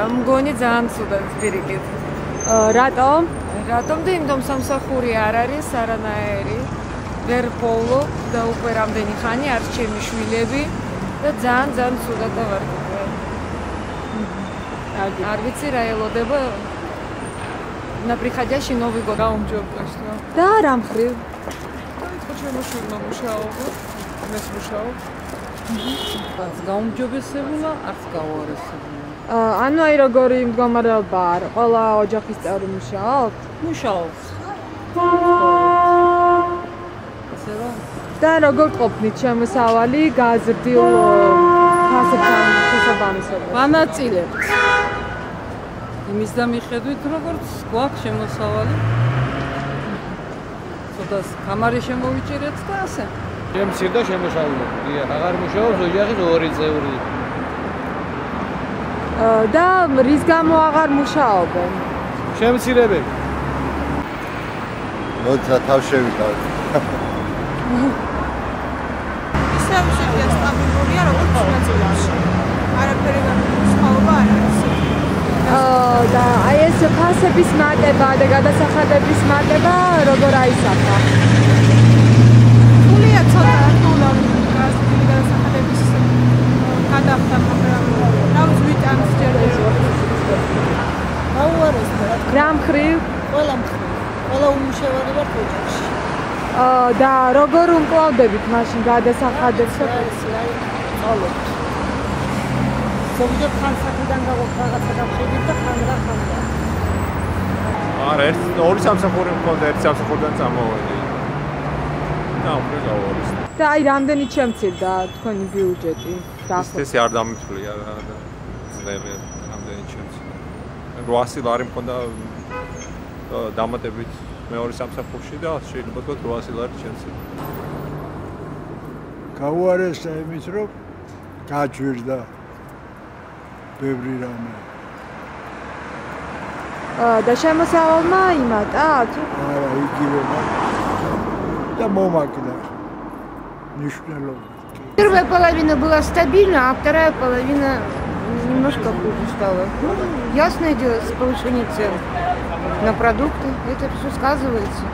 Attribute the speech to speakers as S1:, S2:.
S1: მგონი ძალიან ცუდად პირიქით.
S2: რატომ?
S1: რატომ და იმიტომ სამსახური არ არის არანაირი. ვერ პოულობ და უკვე რამდენი ხანი არის ჩემი შვილები და ძალიან ცუდად დავარგებ. არ ვიცი რა ელოდება. На приходящий Новый год.
S3: გაუმჯობესდა.
S2: და რა მხრივ?
S3: დაიწყო ჩემო შვილმა მუშაობა. მეც მუშაობ.
S4: არც გაუმჯობესებულა, არც გაუარესებულა.
S2: ანუ აი როგორი მდგომარეობა არ? ყველა ოჯახის წევრი მუშაობს?
S4: მუშაობს. ასე რომ
S2: და როგორ ყოფნით შემოსავალი გაზრდილ ფასებთან შესაბამისობაში?
S4: ვანაწილებთ. იმის და მიხედვით, როგორც გვაქვს შემოსავალი. ცოტა კამარი შემოვიჭერეთ და ასე.
S5: შემცირდა შემოსავალი. აღარ მუშაობს ოჯახის ორი წევრი.
S2: და რის გამო აღარ მუშაობენ?
S5: შემცირებები.
S6: მოიცა თავ შევიკავ.
S3: ისევ შეგვიძლია სტაბილურია როგორც ნაწილში. არაფერი განსხვავება არ არის.
S2: და აი ეს ფასების მატება და გადასახადების მატება როგორ აისახა?
S3: სულია ცოტა გადასახადების გადახდა, მაგრამ რა ვიტანს ჯერჯერობით.
S4: გაუარესდა.
S2: რა მხრივ?
S4: ყველა მხრივ. ყველა უმუშევარი ვართ ოჯახში.
S2: და როგორ უმკლავდებით მაშინ გადასახადებს?
S4: წავლობთ. ზოგადად ხან საქმიდან რაღაცა გავხედით და ხან რა.
S5: არა, ორი სამსახური მქონდა, ერთი სამსახურიდან წამოვედი. და უკვე გავუარესდა.
S2: და აი რამდენით შემცირდა თქვენი ბიუჯეტი?
S5: ეს არ დამითვლია რა და ძნელი რამდენი შემცირდა. 800 ლარი მქონდა დამატებით მეორე სამსახურში და შეიძლება თქვა 800 ლარი შემცირდა.
S7: გაუარესდა იმით, რომ გაჭირდა ბევრი რამე.
S2: და შემოსავალმა იმატა?
S7: არა, იგივე და მომაკდა. Ништяло.
S8: Первая половина была стабильна, а вторая половина немножко хуже стала. Ясное дело, с повышением цен на продукты. Это все сказывается.